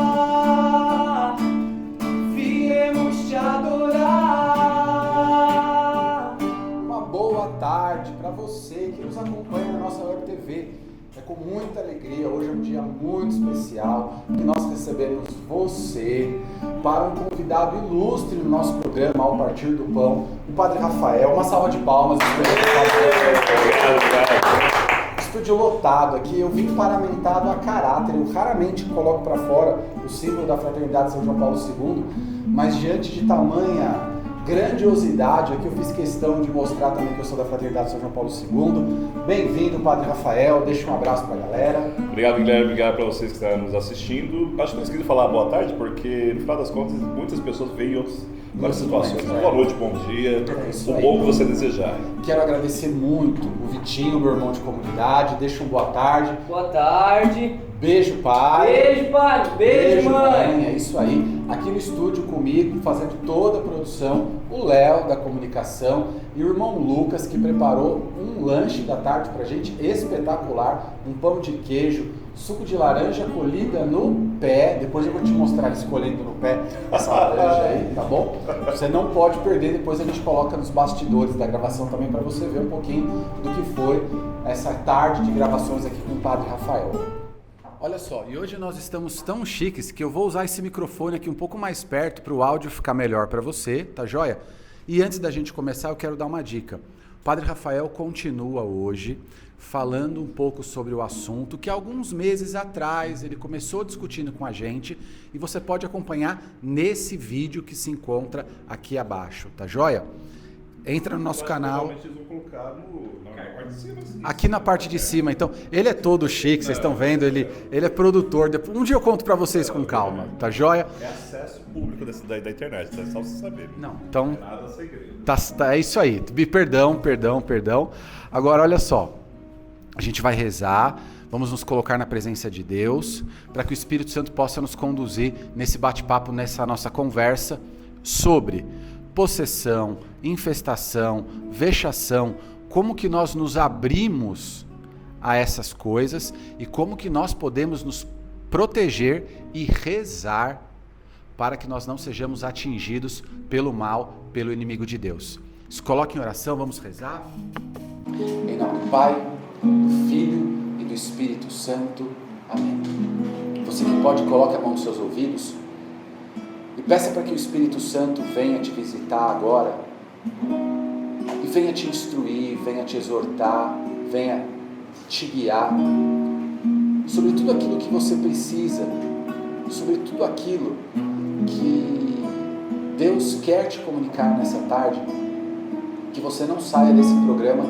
adorar, viemos te adorar. Uma boa tarde para você que nos acompanha na nossa Web TV. É com muita alegria, hoje é um dia muito especial, que nós recebemos você para um convidado ilustre no nosso programa Ao Partir do Pão, o Padre Rafael. Uma salva de palmas. Estúdio lotado aqui, eu vim paramentado a caráter, eu raramente coloco para fora o símbolo da Fraternidade São João Paulo II, mas diante de tamanha grandiosidade, aqui eu fiz questão de mostrar também que eu sou da Fraternidade São João Paulo II. Bem-vindo, Padre Rafael, deixa um abraço para a galera. Obrigado, Guilherme, obrigado para vocês que estão nos assistindo. Acho que não esqueci de falar boa tarde, porque no final das contas muitas pessoas veem várias situações. Boa noite, bom dia, o bom que você desejar. Quero agradecer muito o Vitinho, meu irmão de comunidade, deixa um boa tarde. Boa tarde. Beijo, pai. Beijo, pai. Beijo, mãe. É isso aí. Aqui no estúdio comigo, fazendo toda a produção, o Léo da comunicação e o irmão Lucas, que preparou um lanche da tarde pra gente espetacular, um pão de queijo, suco de laranja colhida no pé. Depois eu vou te mostrar escolhendo no pé essa laranja aí, tá bom? Você não pode perder, depois a gente coloca nos bastidores da gravação também para você ver um pouquinho do que foi essa tarde de gravações aqui com o Padre Rafael. Olha só, e hoje nós estamos tão chiques que eu vou usar esse microfone aqui um pouco mais perto para o áudio ficar melhor para você, tá joia? E antes da gente começar, eu quero dar uma dica. O Padre Rafael continua hoje falando um pouco sobre o assunto que alguns meses atrás ele começou discutindo com a gente e você pode acompanhar nesse vídeo que se encontra aqui abaixo, tá joia? Entra no nosso canal. Aqui na parte de cima, então, ele é todo chique, vocês estão vendo, ele é produtor. Um dia eu conto pra vocês com calma, tá joia? É acesso público da internet, é só você saber. Não, então, nada segredo. É isso aí, perdão. Agora, olha só, a gente vai rezar, vamos nos colocar na presença de Deus, para que o Espírito Santo possa nos conduzir nesse bate-papo, nessa nossa conversa sobre possessão, infestação, vexação, como que nós nos abrimos a essas coisas e como que nós podemos nos proteger e rezar para que nós não sejamos atingidos pelo mal, pelo inimigo de Deus. Se coloque em oração, vamos rezar? Em nome do Pai, do Filho e do Espírito Santo. Amém. Você que pode, coloque a mão nos seus ouvidos e peça para que o Espírito Santo venha te visitar agora e venha te instruir, venha te exortar, venha te guiar sobre tudo aquilo que você precisa, sobre tudo aquilo que Deus quer te comunicar nessa tarde, que você não saia desse programa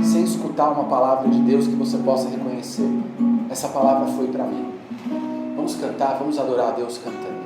sem escutar uma palavra de Deus que você possa reconhecer. Essa palavra foi para mim. Vamos cantar, vamos adorar a Deus cantando.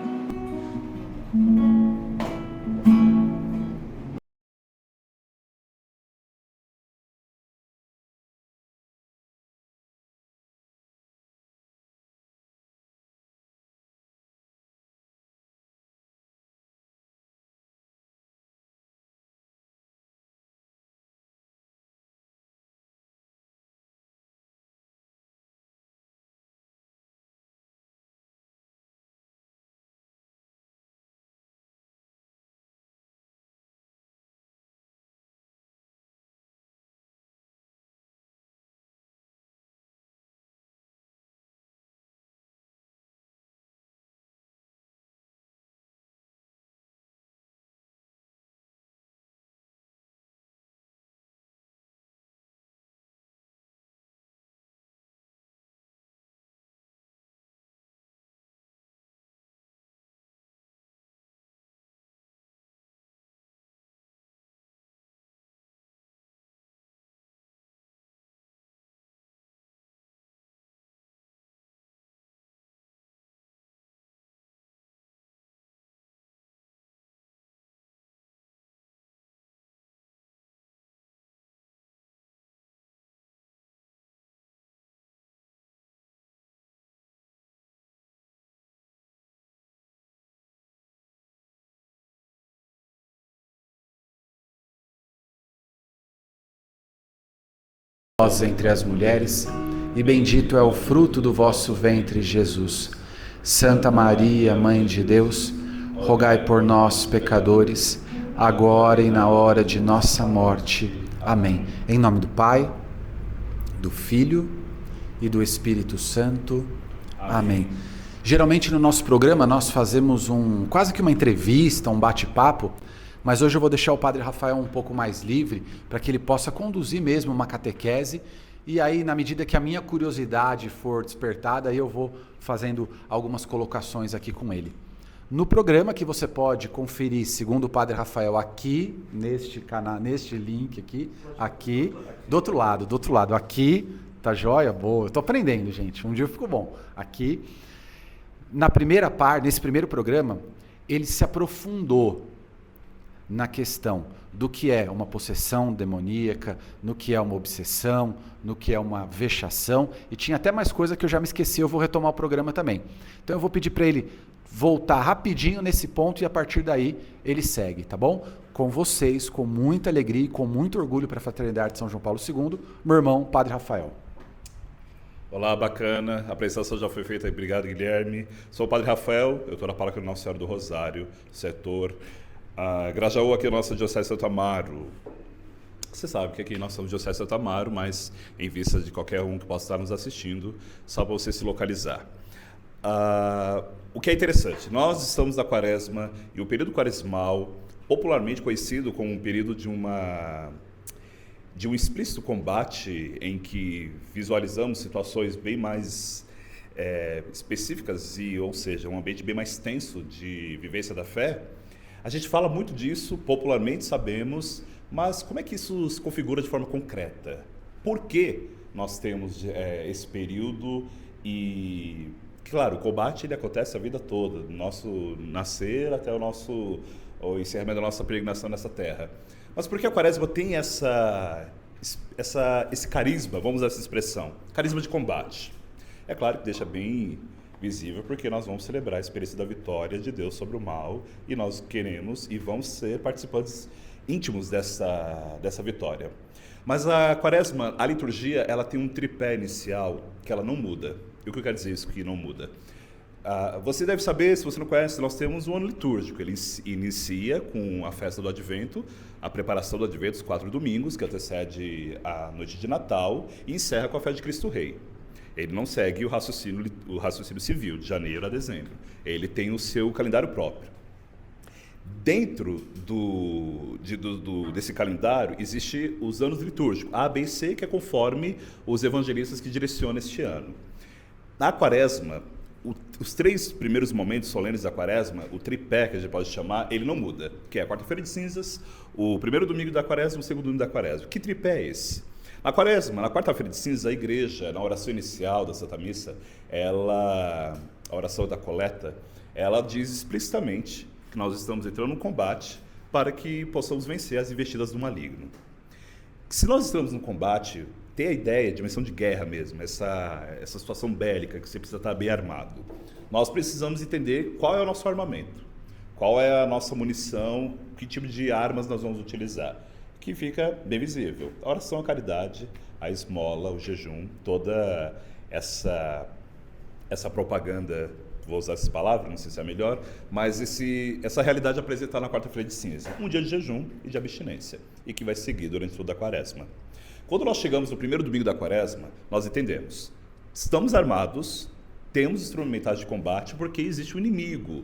Entre as mulheres, e bendito é o fruto do vosso ventre, Jesus. Santa Maria, Mãe de Deus, rogai por nós, pecadores, agora e na hora de nossa morte. Amém. Em nome do Pai, do Filho e do Espírito Santo. Amém. Geralmente no nosso programa nós fazemos quase que uma entrevista, um bate-papo, mas hoje eu vou deixar o Padre Rafael um pouco mais livre para que ele possa conduzir mesmo uma catequese. E aí, na medida que a minha curiosidade for despertada, aí eu vou fazendo algumas colocações aqui com ele. No programa que você pode conferir, segundo o Padre Rafael, aqui, neste canal, neste link aqui, do outro lado, aqui, tá joia? Boa, eu tô aprendendo, gente, um dia ficou bom. Aqui, na primeira parte, nesse primeiro programa, ele se aprofundou na questão do que é uma possessão demoníaca, no que é uma obsessão, no que é uma vexação, e tinha até mais coisa que eu já me esqueci, eu vou retomar o programa também. Então eu vou pedir para ele voltar rapidinho nesse ponto e a partir daí ele segue, tá bom? Com vocês, com muita alegria e com muito orgulho para a Fraternidade de São João Paulo II, meu irmão, Padre Rafael. Olá, bacana, a apresentação já foi feita aí, obrigado Guilherme. Sou o Padre Rafael, eu estou na paróquia Nossa Senhora do Rosário, setor Grajaú, aqui na nossa Diocese de Santo Amaro. Você sabe que aqui nós somos Diocese de Santo Amaro, mas em vista de qualquer um que possa estar nos assistindo, só para você se localizar. O que é interessante, nós estamos na Quaresma e o período quaresmal, popularmente conhecido como um período de um explícito combate em que visualizamos situações bem mais específicas ou seja, um ambiente bem mais tenso de vivência da fé. A gente fala muito disso, popularmente sabemos, mas como é que isso se configura de forma concreta? Por que nós temos esse período e, claro, o combate ele acontece a vida toda, do nosso nascer até o encerramento da nossa peregrinação nessa terra. Mas por que a Quaresma tem esse carisma, vamos usar essa expressão, carisma de combate? É claro que deixa bem visível porque nós vamos celebrar a experiência da vitória de Deus sobre o mal e nós queremos e vamos ser participantes íntimos dessa vitória. Mas a Quaresma, a liturgia, ela tem um tripé inicial que ela não muda. E o que eu quero dizer isso que não muda? Você deve saber, se você não conhece, nós temos um ano litúrgico. Ele inicia com a festa do Advento, a preparação do Advento, os 4 domingos, que antecede a noite de Natal, e encerra com a festa de Cristo Rei. Ele não segue o raciocínio civil, de janeiro a dezembro. Ele tem o seu calendário próprio. Dentro desse calendário, existem os anos litúrgicos, A, B e C, que é conforme os evangelistas que direcionam este ano. Na Quaresma, os 3 primeiros momentos solenes da Quaresma, o tripé que a gente pode chamar, ele não muda, que é a quarta-feira de cinzas, o primeiro domingo da Quaresma e o segundo domingo da Quaresma. Que tripé é esse? Na Quaresma, na quarta-feira de cinzas, a igreja, na oração inicial da Santa Missa, a oração da coleta, ela diz explicitamente que nós estamos entrando num combate para que possamos vencer as investidas do maligno. Se nós estamos num combate, ter a ideia, a dimensão de guerra mesmo, essa situação bélica que você precisa estar bem armado, nós precisamos entender qual é o nosso armamento, qual é a nossa munição, que tipo de armas nós vamos utilizar, que fica bem visível. A oração, a caridade, a esmola, o jejum, toda essa propaganda, vou usar essa palavra, não sei se é melhor, mas essa realidade apresentada na quarta-feira de cinza. Um dia de jejum e de abstinência, e que vai seguir durante toda a Quaresma. Quando nós chegamos no primeiro domingo da Quaresma, nós entendemos. Estamos armados, temos instrumentais de combate, porque existe um inimigo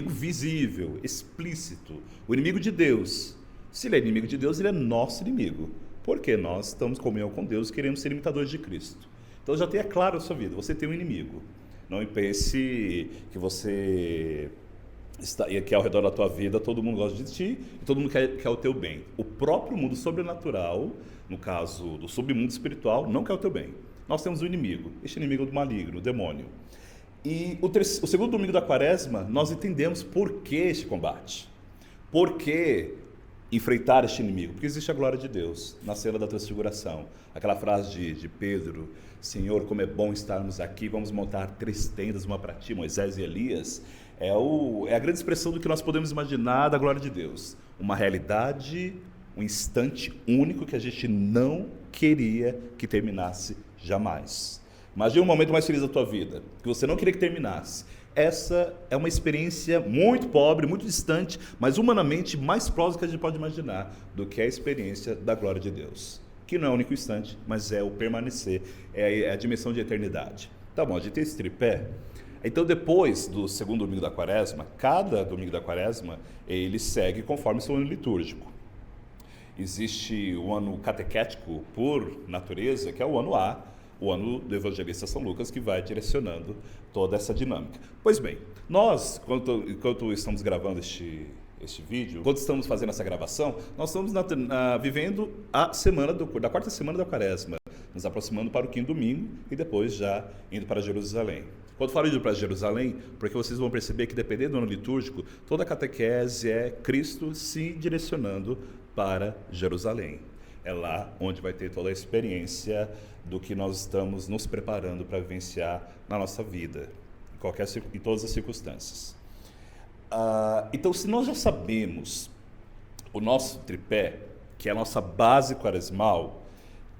visível, explícito, o inimigo de Deus. Se ele é inimigo de Deus, ele é nosso inimigo, porque nós estamos em comunhão com Deus e queremos ser imitadores de Cristo. Então já tenha claro na sua vida, você tem um inimigo. Não pense que você que ao redor da tua vida todo mundo gosta de ti e todo mundo quer o teu bem. O próprio mundo sobrenatural, no caso do submundo espiritual, não quer o teu bem. Nós temos um inimigo, este inimigo é do maligno, o demônio. E o segundo domingo da Quaresma, nós entendemos por que este combate. Por que enfrentar este inimigo? Porque existe a glória de Deus na cena da transfiguração. Aquela frase de Pedro: Senhor, como é bom estarmos aqui, vamos montar 3 tendas, uma para ti, Moisés e Elias. É a grande expressão do que nós podemos imaginar da glória de Deus. Uma realidade, um instante único que a gente não queria que terminasse jamais. Imagina um momento mais feliz da tua vida, que você não queria que terminasse. Essa é uma experiência muito pobre, muito distante, mas humanamente mais próxima que a gente pode imaginar do que a experiência da glória de Deus. Que não é o único instante, mas é o permanecer, é a dimensão de eternidade. Tá bom, a gente tem esse tripé. Então, depois do segundo domingo da quaresma, cada domingo da quaresma, ele segue conforme seu ano litúrgico. Existe o ano catequético por natureza, que é o ano A, o ano do evangelista São Lucas, que vai direcionando toda essa dinâmica. Pois bem, nós, enquanto estamos gravando este vídeo, quando estamos fazendo essa gravação, nós estamos vivendo a semana da quarta semana da quaresma, nos aproximando para o quinto domingo e depois já indo para Jerusalém. Quando falo indo para Jerusalém, porque vocês vão perceber que dependendo do ano litúrgico, toda a catequese é Cristo se direcionando para Jerusalém. É lá onde vai ter toda a experiência do que nós estamos nos preparando para vivenciar na nossa vida, em todas as circunstâncias. Então, se nós já sabemos o nosso tripé, que é a nossa base quaresmal,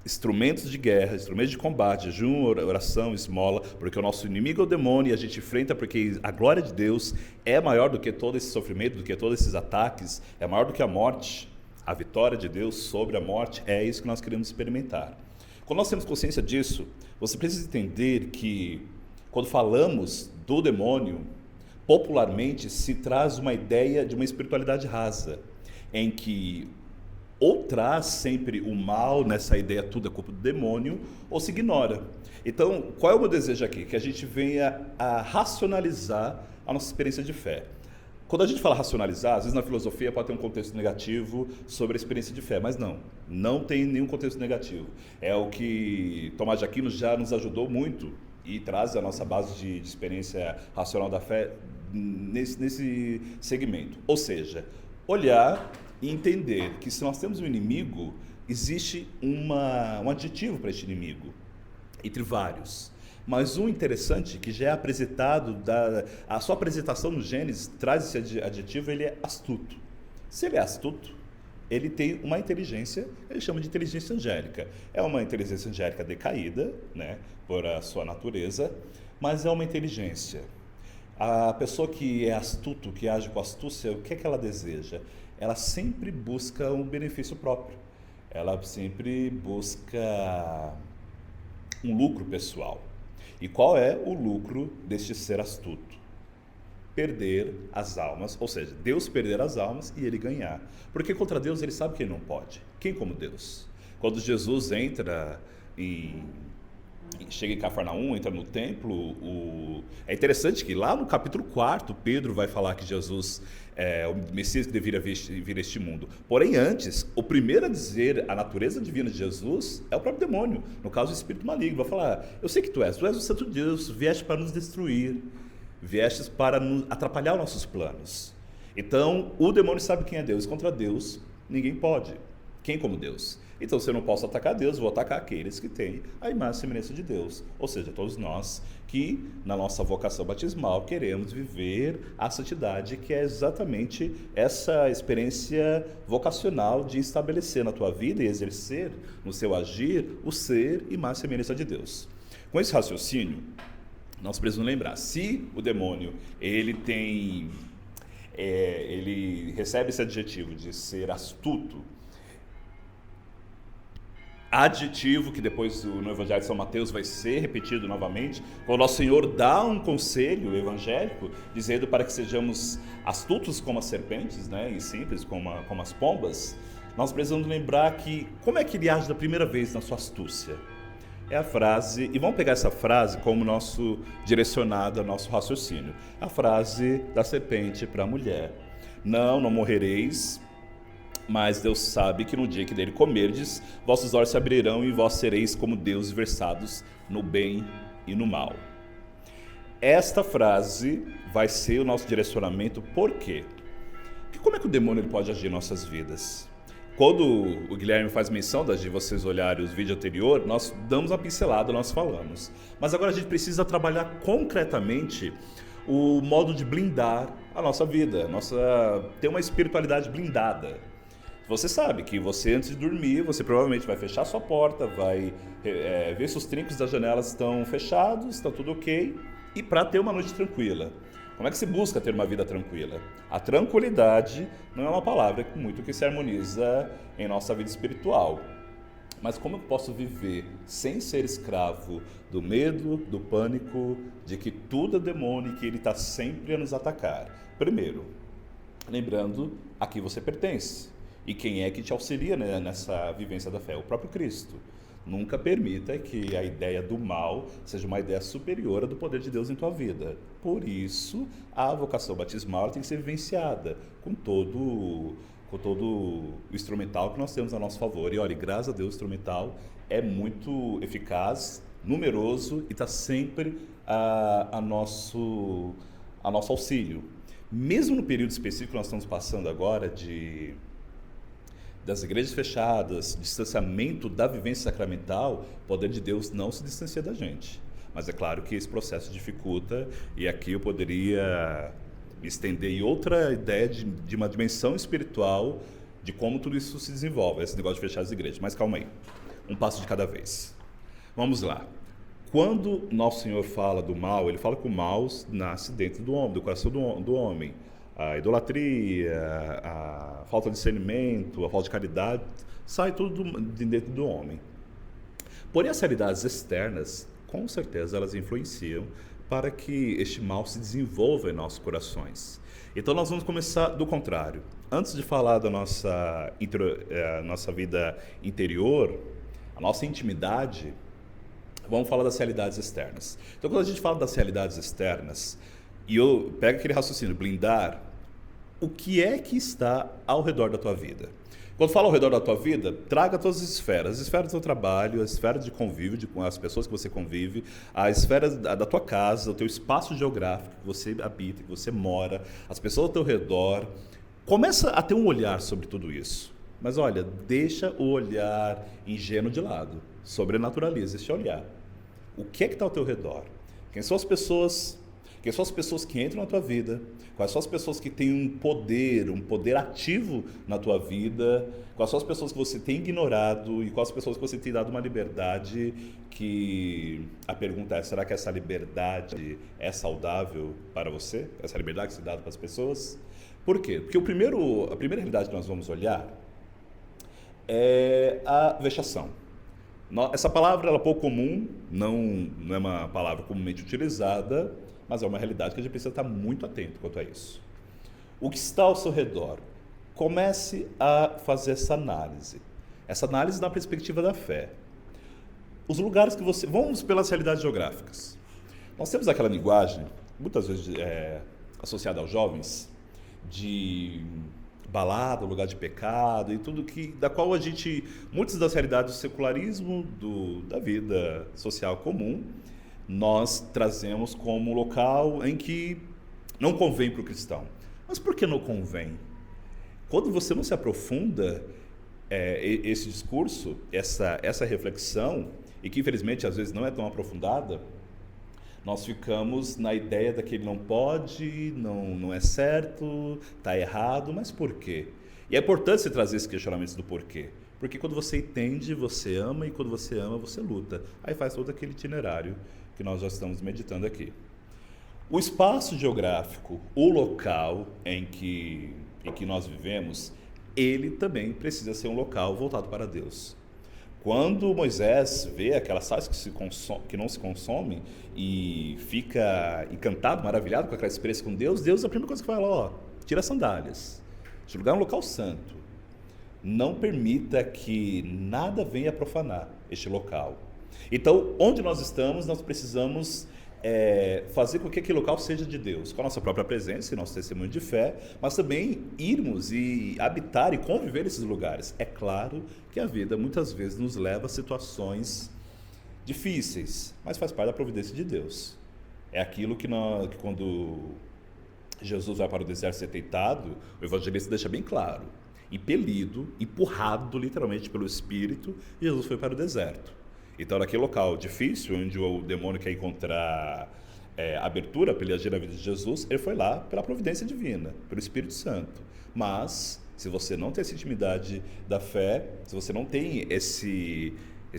instrumentos de guerra, instrumentos de combate, jejum, oração, esmola, porque o nosso inimigo é o demônio e a gente enfrenta porque a glória de Deus é maior do que todo esse sofrimento, do que todos esses ataques, é maior do que a morte. A vitória de Deus sobre a morte é isso que nós queremos experimentar. Quando nós temos consciência disso, você precisa entender que quando falamos do demônio, popularmente se traz uma ideia de uma espiritualidade rasa, em que ou traz sempre o mal nessa ideia, tudo é culpa do demônio, ou se ignora. Então, qual é o meu desejo aqui? Que a gente venha a racionalizar a nossa experiência de fé. Quando a gente fala racionalizar, às vezes na filosofia pode ter um contexto negativo sobre a experiência de fé, mas não tem nenhum contexto negativo. É o que Tomás de Aquino já nos ajudou muito e traz a nossa base de experiência racional da fé nesse segmento. Ou seja, olhar e entender que se nós temos um inimigo, existe um adjetivo para este inimigo, entre vários. Mas um interessante, que já é apresentado, a sua apresentação no Gênesis traz esse adjetivo, ele é astuto. Se ele é astuto, ele tem uma inteligência, ele chama de inteligência angélica. É uma inteligência angélica decaída, né, por a sua natureza, mas é uma inteligência. A pessoa que é astuto, que age com astúcia, o que é que ela deseja? Ela sempre busca um benefício próprio. Ela sempre busca um lucro pessoal. E qual é o lucro deste ser astuto? Perder as almas, ou seja, Deus perder as almas e ele ganhar. Porque contra Deus ele sabe que ele não pode. Quem como Deus? Quando Jesus chega em Cafarnaum, entra no templo, é interessante que lá no capítulo 4, Pedro vai falar que Jesus é o Messias que deveria vir a este mundo. Porém, antes, o primeiro a dizer a natureza divina de Jesus é o próprio demônio, no caso o espírito maligno. Vai falar, eu sei que tu és o Santo Deus, vieste para nos destruir, vieste para atrapalhar os nossos planos. Então, o demônio sabe quem é Deus, contra Deus ninguém pode. Quem como Deus? Então, se eu não posso atacar Deus, vou atacar aqueles que têm a imagem e semelhança de Deus. Ou seja, todos nós que, na nossa vocação batismal, queremos viver a santidade, que é exatamente essa experiência vocacional de estabelecer na tua vida e exercer no seu agir o ser imagem e semelhança de Deus. Com esse raciocínio, nós precisamos lembrar, se o demônio ele recebe esse adjetivo de ser astuto, adjetivo que depois no Evangelho de São Mateus vai ser repetido novamente, quando o nosso Senhor dá um conselho evangélico, dizendo para que sejamos astutos como as serpentes, né, e simples como as pombas, nós precisamos lembrar que, como é que ele age da primeira vez na sua astúcia? É a frase, e vamos pegar essa frase como nosso direcionado ao nosso raciocínio, a frase da serpente para a mulher: não morrereis, mas Deus sabe que no dia que dele comerdes, vossos olhos se abrirão e vós sereis como deuses versados no bem e no mal. Esta frase vai ser o nosso direcionamento. Por quê? Porque como é que o demônio ele pode agir em nossas vidas? Quando o Guilherme faz menção de vocês olharem os vídeos anteriores, nós damos uma pincelada, nós falamos. Mas agora a gente precisa trabalhar concretamente o modo de blindar a nossa vida, ter uma espiritualidade blindada. Você sabe que você, antes de dormir, você provavelmente vai fechar sua porta, vai ver se os trincos das janelas estão fechados, está tudo ok, e para ter uma noite tranquila. Como é que se busca ter uma vida tranquila? A tranquilidade não é uma palavra muito que se harmoniza em nossa vida espiritual. Mas como eu posso viver sem ser escravo do medo, do pânico, de que tudo é demônio e que ele está sempre a nos atacar? Primeiro, lembrando a quem você pertence. E quem é que te auxilia, né, nessa vivência da fé? O próprio Cristo. Nunca permita que a ideia do mal seja uma ideia superior à do poder de Deus em tua vida. Por isso, a vocação batismal tem que ser vivenciada com todo o instrumental que nós temos a nosso favor. E olha, graças a Deus, o instrumental é muito eficaz, numeroso e está sempre a nosso auxílio. Mesmo no período específico que nós estamos passando agora das igrejas fechadas, distanciamento da vivência sacramental, o poder de Deus não se distancia da gente. Mas é claro que esse processo dificulta, e aqui eu poderia estender em outra ideia de uma dimensão espiritual de como tudo isso se desenvolve, esse negócio de fechar as igrejas. Mas calma aí, um passo de cada vez. Vamos lá. Quando Nosso Senhor fala do mal, ele fala que o mal nasce dentro do homem, do coração do homem. A idolatria, a falta de discernimento, a falta de caridade, sai tudo de dentro do homem. Porém, as realidades externas, com certeza, elas influenciam para que este mal se desenvolva em nossos corações. Então, nós vamos começar do contrário. Antes de falar da nossa vida interior, a nossa intimidade, vamos falar das realidades externas. Então, quando a gente fala das realidades externas, e eu pego aquele raciocínio, blindar, o que é que está ao redor da tua vida? Quando falo ao redor da tua vida, traga todas as esferas do teu trabalho, as esferas de convívio com as pessoas que você convive, a esfera da tua casa, o teu espaço geográfico que você habita, que você mora, as pessoas ao teu redor. Começa a ter um olhar sobre tudo isso. Mas olha, deixa o olhar ingênuo de lado, sobrenaturaliza esse olhar. O que é que está ao teu redor? Quem são as pessoas que entram na tua vida? Quais são as pessoas que têm um poder ativo na tua vida? Quais são as pessoas que você tem ignorado? E quais as pessoas que você tem dado uma liberdade que... A pergunta é, será que essa liberdade é saudável para você? Essa liberdade que se dá para as pessoas? Por quê? Porque a primeira realidade que nós vamos olhar é a vexação. Essa palavra ela é pouco comum, não é uma palavra comumente utilizada, mas é uma realidade que a gente precisa estar muito atento quanto a isso. O que está ao seu redor? Comece a fazer essa análise na perspectiva da fé. Os lugares que você... Vamos pelas realidades geográficas. Nós temos aquela linguagem, muitas vezes associada aos jovens, de balada, lugar de pecado e tudo da qual a gente... Muitas das realidades do secularismo, da vida social comum, nós trazemos como local em que não convém para o cristão. Mas por que não convém? Quando você não se aprofunda esse discurso, essa reflexão, e que infelizmente às vezes não é tão aprofundada, nós ficamos na ideia de que ele não pode, não é certo, está errado, mas por quê? E é importante você trazer esse questionamento do porquê. Porque quando você entende, você ama, e quando você ama, você luta. Aí faz todo aquele itinerário que nós já estamos meditando aqui. O espaço geográfico, o local em que nós vivemos, ele também precisa ser um local voltado para Deus. Quando Moisés vê aquelas sais que não se consomem e fica encantado, maravilhado com aquela experiência com Deus, a primeira coisa que fala, tira as sandálias. Este lugar é um local santo. Não permita que nada venha profanar este local. Então, onde nós estamos, nós precisamos fazer com que aquele local seja de Deus, com a nossa própria presença e nosso testemunho de fé, mas também irmos e habitar e conviver nesses lugares. É claro que a vida muitas vezes nos leva a situações difíceis, mas faz parte da providência de Deus. É aquilo que quando Jesus vai para o deserto ser tentado, o evangelista deixa bem claro, impelido, empurrado literalmente pelo Espírito, Jesus foi para o deserto. Então, naquele local difícil, onde o demônio quer encontrar abertura para ele agir na vida de Jesus, ele foi lá pela providência divina, pelo Espírito Santo. Mas Se você não tem essa intimidade da fé, se você não tem esse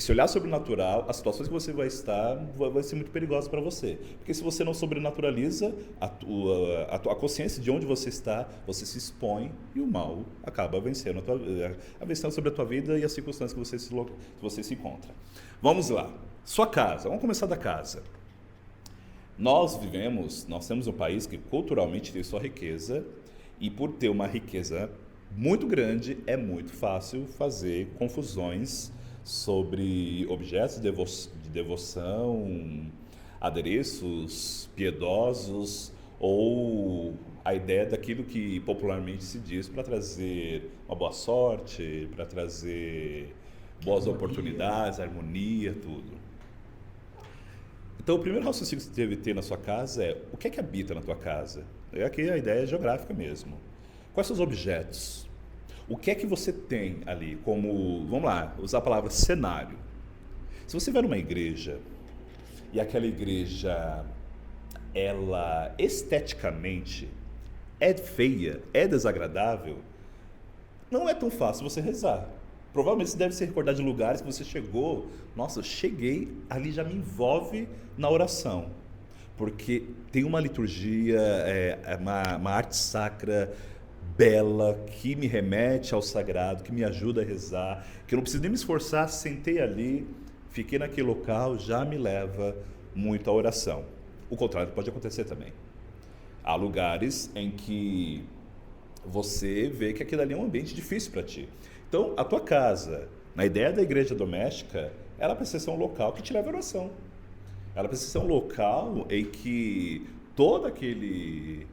olhar sobrenatural, as situações que você vai estar vai ser muito perigosa para você. Porque se você não sobrenaturaliza a consciência de onde você está, você se expõe e o mal acaba vencendo, vencendo sobre a tua vida e as circunstâncias que você se encontra. Vamos lá. Sua casa. Vamos começar da casa. Nós temos um país que culturalmente tem sua riqueza e por ter uma riqueza muito grande, é muito fácil fazer confusões sobre objetos de devoção, adereços piedosos ou a ideia daquilo que popularmente se diz para trazer uma boa sorte, para trazer boas oportunidades, harmonia, tudo. Então, o primeiro raciocínio que você deve ter na sua casa é o que é que habita na tua casa? Aqui a ideia é geográfica mesmo. Quais são os objetos? O que é que você tem ali como, vamos lá, usar a palavra cenário. Se você vai numa igreja e aquela igreja, ela esteticamente é feia, é desagradável, não é tão fácil você rezar. Provavelmente você deve se recordar de lugares que você chegou, nossa, eu cheguei, ali já me envolve na oração. Porque tem uma liturgia, uma arte sacra bela, que me remete ao sagrado, que me ajuda a rezar, que eu não preciso nem me esforçar, sentei ali, fiquei naquele local, já me leva muito à oração. O contrário pode acontecer também. Há lugares em que você vê que aquilo ali é um ambiente difícil para ti. Então, a tua casa, na ideia da igreja doméstica, ela precisa ser um local que te leva à oração. Ela precisa ser um local em que todo aquele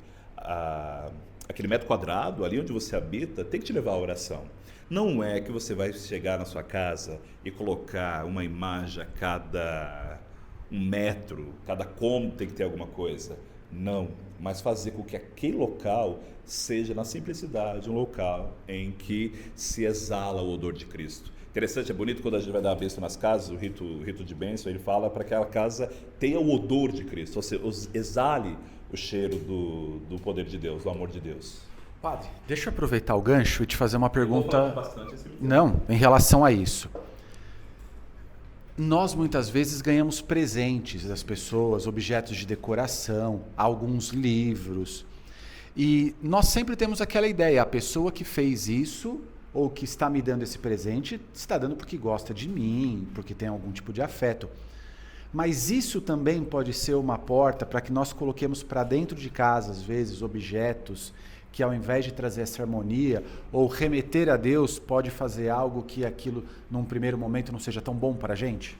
metro quadrado, ali onde você habita, tem que te levar à oração. Não é que você vai chegar na sua casa e colocar uma imagem a cada 1 metro, cada cômodo tem que ter alguma coisa. Não, mas fazer com que aquele local seja, na simplicidade, um local em que se exala o odor de Cristo. Interessante, é bonito quando a gente vai dar a bênção nas casas, o rito de bênção, ele fala para que aquela casa tenha o odor de Cristo, ou seja, exale o cheiro do poder de Deus, do amor de Deus. Padre, deixa eu aproveitar o gancho e te fazer uma pergunta. Bastante assim. Não, em relação a isso. Nós muitas vezes ganhamos presentes das pessoas, objetos de decoração, alguns livros. E nós sempre temos aquela ideia, a pessoa que fez isso ou que está me dando esse presente está dando porque gosta de mim, porque tem algum tipo de afeto. Mas isso também pode ser uma porta para que nós coloquemos para dentro de casa, às vezes, objetos que ao invés de trazer essa harmonia ou remeter a Deus, pode fazer algo que aquilo, num primeiro momento, não seja tão bom para a gente?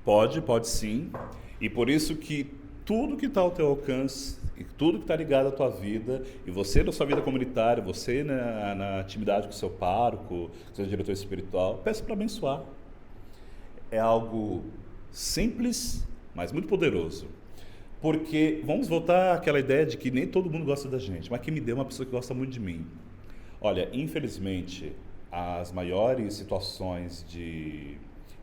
Pode sim. E por isso que tudo que está ao teu alcance, e tudo que está ligado à tua vida, e você na sua vida comunitária, você na intimidade com o seu pároco, com o seu diretor espiritual, peça para abençoar. É algo simples, mas muito poderoso. Porque vamos voltar àquela ideia de que nem todo mundo gosta da gente, mas quem me deu é uma pessoa que gosta muito de mim. Olha, infelizmente, as maiores situações de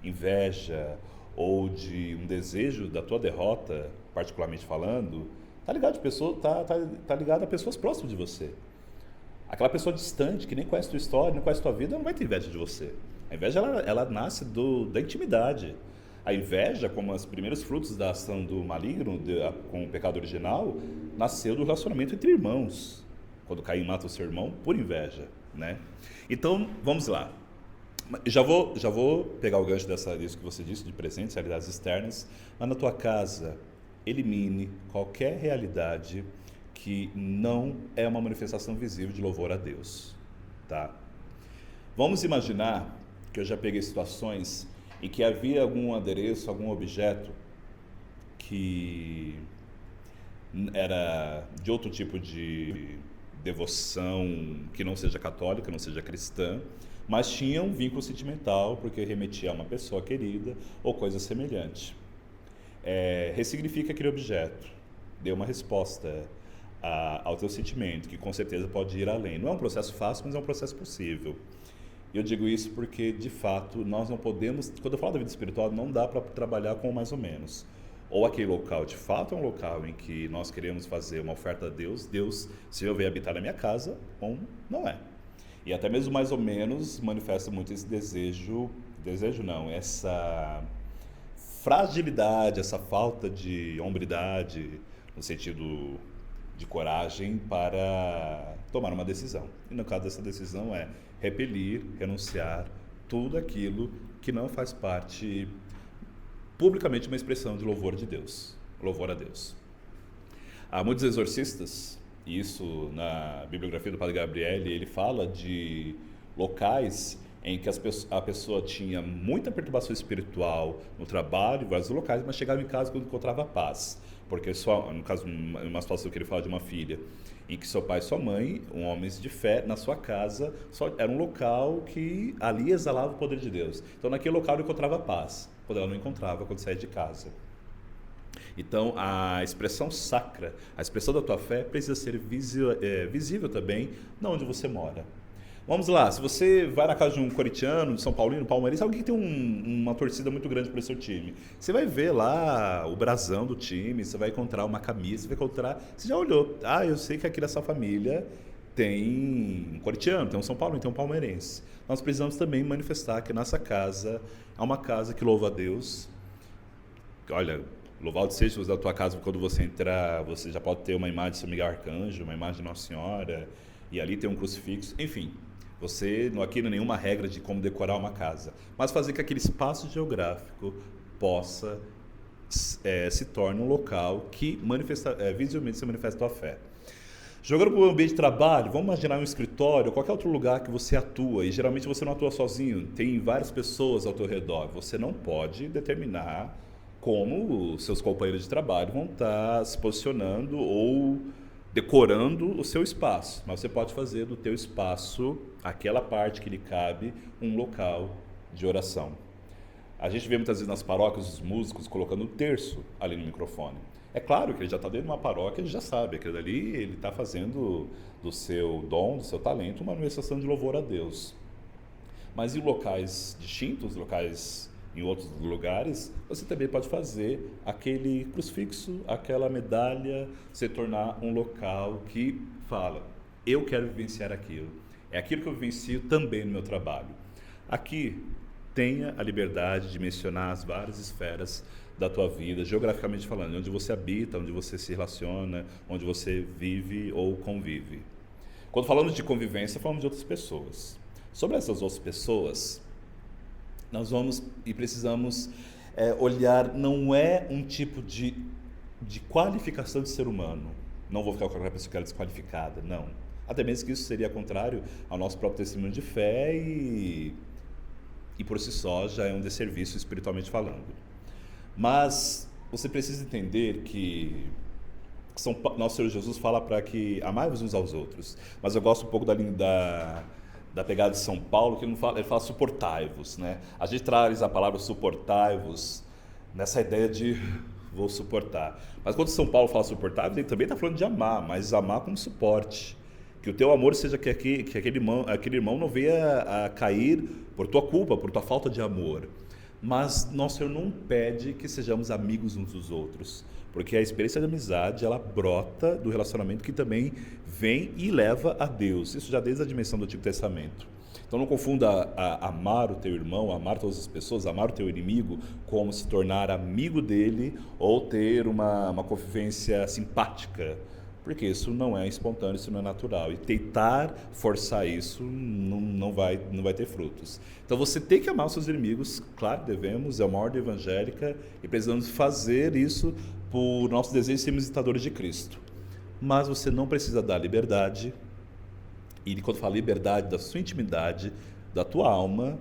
inveja ou de um desejo da tua derrota, particularmente falando, tá ligado a pessoas próximas de você. Aquela pessoa distante, que nem conhece tua história, não conhece tua vida, não vai ter inveja de você. A inveja, ela nasce da intimidade. A inveja, como os primeiros frutos da ação do maligno, com o pecado original, nasceu do relacionamento entre irmãos. Quando Caim mata o seu irmão por inveja, né? Então, vamos lá. Já vou pegar o gancho disso que você disse, de presentes, realidades externas, mas na tua casa, elimine qualquer realidade que não é uma manifestação visível de louvor a Deus, tá? Vamos imaginar que eu já peguei situações em que havia algum adereço, algum objeto que era de outro tipo de devoção, que não seja católica, não seja cristã, mas tinha um vínculo sentimental, porque remetia a uma pessoa querida ou coisa semelhante. Ressignifica aquele objeto, dê uma resposta ao teu sentimento, que com certeza pode ir além. Não é um processo fácil, mas é um processo possível. Eu digo isso porque, de fato, nós não podemos... Quando eu falo da vida espiritual, não dá para trabalhar com mais ou menos. Ou aquele local de fato é um local em que nós queremos fazer uma oferta a Deus, Deus, se eu vier habitar na minha casa, ou não é. E até mesmo mais ou menos manifesta muito esse desejo não, essa fragilidade, essa falta de hombridade, no sentido de coragem para tomar uma decisão. E no caso dessa decisão é repelir, renunciar tudo aquilo que não faz parte publicamente uma expressão de louvor de Deus, louvor a Deus. Há muitos exorcistas, e isso na bibliografia do Padre Gabriele, ele fala de locais em que a pessoa tinha muita perturbação espiritual no trabalho, em vários locais, mas chegava em casa quando encontrava paz. Porque só, no caso, uma situação que ele fala de uma filha, em que seu pai e sua mãe, homens de fé, na sua casa, era um local que ali exalava o poder de Deus. Então, naquele local ele encontrava paz, quando ela não encontrava, quando saía de casa. Então, a expressão sacra, a expressão da tua fé precisa ser visível também na onde você mora. Vamos lá, se você vai na casa de um corintiano, de São Paulino, palmeirense, alguém que tem uma torcida muito grande para o seu time, você vai ver lá o brasão do time, você vai encontrar uma camisa, você vai encontrar... Você já olhou, eu sei que aqui nessa família tem um corintiano, tem um São Paulino, tem um palmeirense. Nós precisamos também manifestar que nossa casa é uma casa que louva a Deus. Olha, louvado seja da tua casa, quando você entrar, você já pode ter uma imagem de São Miguel Arcanjo, uma imagem de Nossa Senhora, e ali tem um crucifixo, enfim. Você, aqui não é nenhuma regra de como decorar uma casa, mas fazer que aquele espaço geográfico possa se torne um local que visivelmente se manifesta a fé. Jogando para o ambiente de trabalho, vamos imaginar um escritório, qualquer outro lugar que você atua, e geralmente você não atua sozinho, tem várias pessoas ao teu redor, você não pode determinar como os seus companheiros de trabalho vão estar se posicionando ou decorando o seu espaço, mas você pode fazer do teu espaço, aquela parte que lhe cabe, um local de oração. A gente vê muitas vezes nas paróquias os músicos colocando o terço ali no microfone. É claro que ele já está dentro de uma paróquia, ele já sabe, aquilo ali ele está fazendo do seu dom, do seu talento, uma manifestação de louvor a Deus. Mas em locais distintos, em outros lugares, você também pode fazer aquele crucifixo, aquela medalha, se tornar um local que fala, eu quero vivenciar aquilo. É aquilo que eu vivencio também no meu trabalho. Aqui, tenha a liberdade de mencionar as várias esferas da tua vida, geograficamente falando, onde você habita, onde você se relaciona, onde você vive ou convive. Quando falamos de convivência, falamos de outras pessoas. Sobre essas outras pessoas, nós vamos e precisamos olhar, não é um tipo de qualificação de ser humano. Não vou ficar com aquela pessoa que é desqualificada, não. Até mesmo que isso seria contrário ao nosso próprio testemunho de fé e por si só já é um desserviço espiritualmente falando. Mas você precisa entender que nosso Senhor Jesus fala para que amai-vos uns aos outros. Mas eu gosto um pouco da pegada de São Paulo, que ele fala suportai-vos, né? A gente traz a palavra suportai-vos nessa ideia de vou suportar. Mas quando São Paulo fala suportai-vos, ele também está falando de amar, mas amar como suporte. Que o teu amor seja que aquele irmão não venha a cair por tua culpa, por tua falta de amor. Mas nosso Senhor não pede que sejamos amigos uns dos outros, porque a experiência de amizade, ela brota do relacionamento que também vem e leva a Deus. Isso já desde a dimensão do Antigo Testamento. Então não confunda amar o teu irmão, amar todas as pessoas, amar o teu inimigo, como se tornar amigo dele ou ter uma convivência simpática, porque isso não é espontâneo, isso não é natural. E tentar forçar isso não vai ter frutos. Então você tem que amar os seus inimigos, claro, devemos, é uma ordem evangélica e precisamos fazer isso por nosso desejo de sermos imitadores de Cristo. Mas você não precisa dar liberdade, e quando fala liberdade da sua intimidade, da tua alma,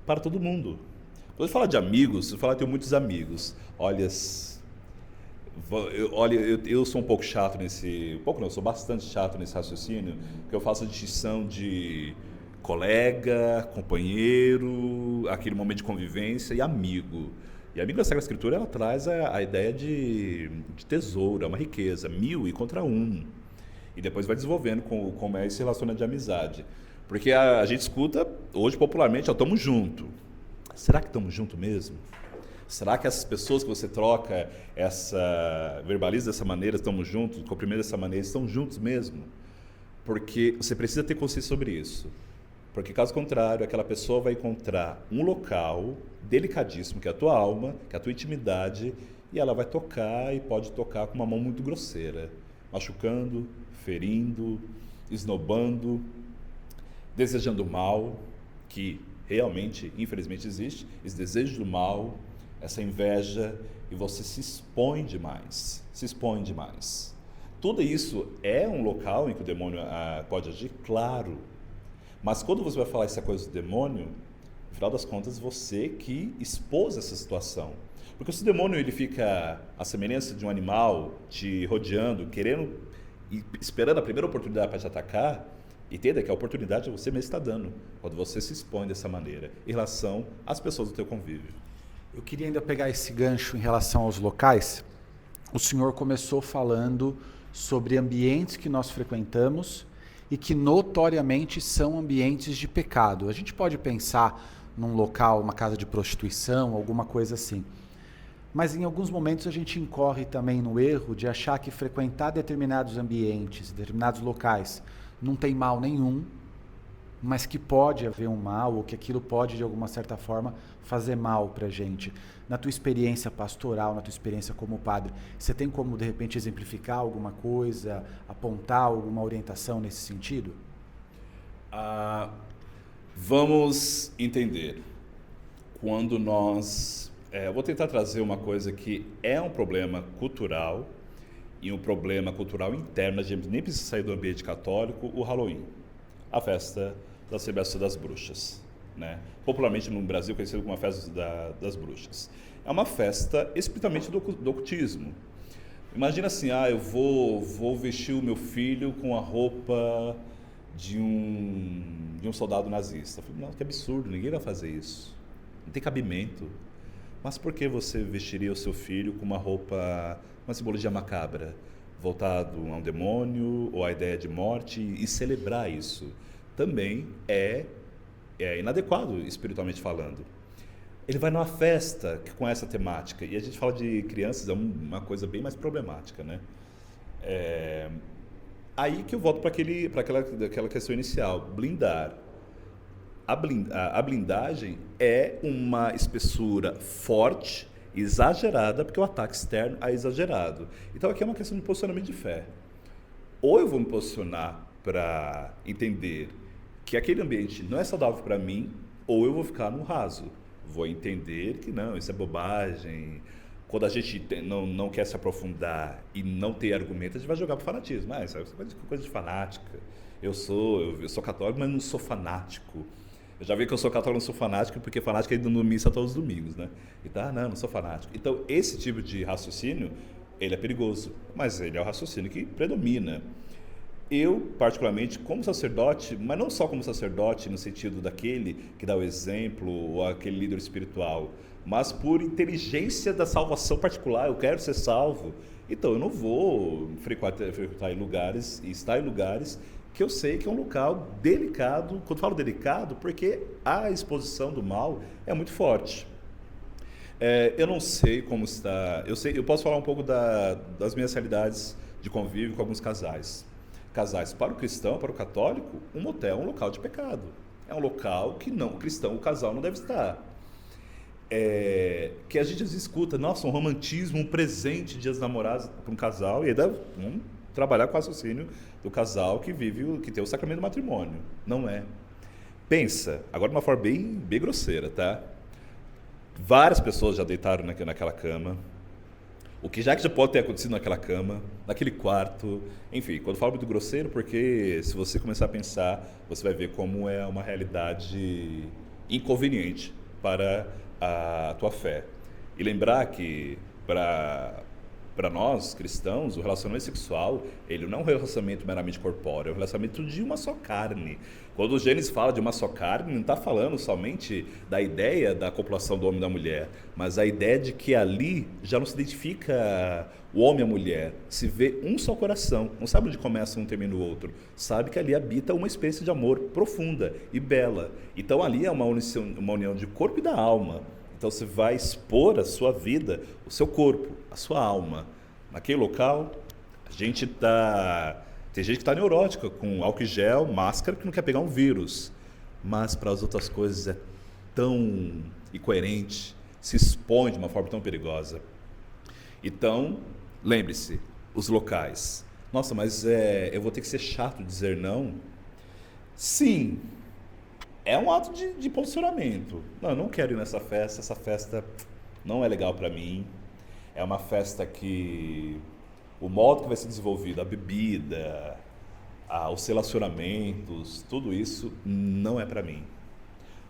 para todo mundo. Quando você fala de amigos, você fala que tenho muitos amigos. Olha, eu sou um pouco chato eu sou bastante chato nesse raciocínio, que eu faço a distinção de colega, companheiro, aquele momento de convivência e amigo. E amigo da Sagrada Escritura, ela traz a ideia de tesouro, é uma riqueza, 1000 e contra 1. E depois vai desenvolvendo como é esse relacionamento de amizade. Porque a gente escuta hoje popularmente, estamos juntos. Será que estamos juntos mesmo? Será que essas pessoas que você troca, verbaliza dessa maneira, estamos juntos, cumprimenta dessa maneira, estão juntos mesmo? Porque você precisa ter consciência sobre isso. Porque, caso contrário, aquela pessoa vai encontrar um local delicadíssimo, que é a tua alma, que é a tua intimidade, e ela vai tocar e pode tocar com uma mão muito grosseira, machucando, ferindo, esnobando, desejando mal, que realmente, infelizmente, existe, esse desejo do mal, essa inveja, e você se expõe demais, Tudo isso é um local em que o demônio pode agir? Claro. Mas quando você vai falar essa coisa do demônio, no final das contas, você que expôs essa situação. Porque se o demônio ele fica à semelhança de um animal te rodeando, querendo e esperando a primeira oportunidade para te atacar, entenda que a oportunidade você mesmo está dando, quando você se expõe dessa maneira, em relação às pessoas do teu convívio. Eu queria ainda pegar esse gancho em relação aos locais. O senhor começou falando sobre ambientes que nós frequentamos e que notoriamente são ambientes de pecado. A gente pode pensar num local, uma casa de prostituição, alguma coisa assim. Mas em alguns momentos a gente incorre também no erro de achar que frequentar determinados ambientes, determinados locais, não tem mal nenhum, mas que pode haver um mal, ou que aquilo pode, de alguma certa forma, fazer mal para a gente. Na tua experiência pastoral, na tua experiência como padre, você tem como, de repente, exemplificar alguma coisa, apontar alguma orientação nesse sentido? Vamos entender. Quando nós... eu vou tentar trazer uma coisa que é um problema cultural, e um problema cultural interno, a gente nem precisa sair do ambiente católico, o Halloween, a festa da celebração das bruxas, né? Popularmente no Brasil conhecido como a festa das bruxas. É uma festa especificamente do ocultismo. Imagina assim, eu vou vestir o meu filho com a roupa de um soldado nazista. Eu falei, não, que absurdo, ninguém vai fazer isso. Não tem cabimento. Mas por que você vestiria o seu filho com uma roupa, uma simbologia macabra, voltado a um demônio ou à ideia de morte, e celebrar isso? Também é inadequado, espiritualmente falando. Ele vai numa festa com essa temática, e a gente fala de crianças, é uma coisa bem mais problemática, né? Aí que eu volto para aquela questão inicial, blindar. A blindagem é uma espessura forte, exagerada, porque o ataque externo é exagerado. Então aqui é uma questão de posicionamento de fé. Ou eu vou me posicionar para entender que aquele ambiente não é saudável para mim, ou eu vou ficar no raso. Vou entender que não, isso é bobagem. Quando a gente não quer se aprofundar e não ter argumento, a gente vai jogar para o fanatismo. Isso é coisa de fanática. Eu sou católico, mas não sou fanático. Eu já vi que eu sou católico, não sou fanático, porque fanático é indo no missa todos os domingos, né? Então, não sou fanático. Então, esse tipo de raciocínio, ele é perigoso, mas ele é o raciocínio que predomina. Eu, particularmente, como sacerdote, mas não só como sacerdote, no sentido daquele que dá o exemplo, ou aquele líder espiritual, mas por inteligência da salvação particular, eu quero ser salvo. Então, eu não vou frequentar em lugares, e estar em lugares que eu sei que é um local delicado. Quando falo delicado, porque a exposição do mal é muito forte. Eu não sei como está... Eu posso falar um pouco das minhas realidades de convívio com alguns casais. Casais, para o cristão, para o católico, um motel é um local de pecado. É um local que o cristão, o casal, não deve estar. Que a gente escuta, nossa, um romantismo, um presente de dias dos namorados para um casal, e aí vamos trabalhar com o raciocínio do casal que tem o sacramento do matrimônio. Não é. Pensa, agora de uma forma bem grosseira, tá? Várias pessoas já deitaram naquela cama. O que já pode ter acontecido naquela cama, naquele quarto, enfim, quando eu falo muito grosseiro, porque se você começar a pensar, você vai ver como é uma realidade inconveniente para a tua fé. E lembrar que para nós, cristãos, o relacionamento sexual, ele não é um relacionamento meramente corpóreo, é um relacionamento de uma só carne. Quando o Gênesis fala de uma só carne, não está falando somente da ideia da copulação do homem e da mulher, mas a ideia de que ali já não se identifica o homem e a mulher, se vê um só coração, não sabe onde começa um e termina o outro, sabe que ali habita uma experiência de amor profunda e bela. Então ali é uma união de corpo e da alma. Então você vai expor a sua vida, o seu corpo, a sua alma. Naquele local, tem gente que está neurótica com álcool em gel, máscara, que não quer pegar um vírus. Mas para as outras coisas é tão incoerente, se expõe de uma forma tão perigosa. Então, lembre-se, os locais. Nossa, mas eu vou ter que ser chato dizer não? Sim, é um ato de posicionamento. Não, eu não quero ir nessa festa, essa festa não é legal para mim. É uma festa que o modo que vai ser desenvolvido, a bebida, os relacionamentos, tudo isso não é para mim.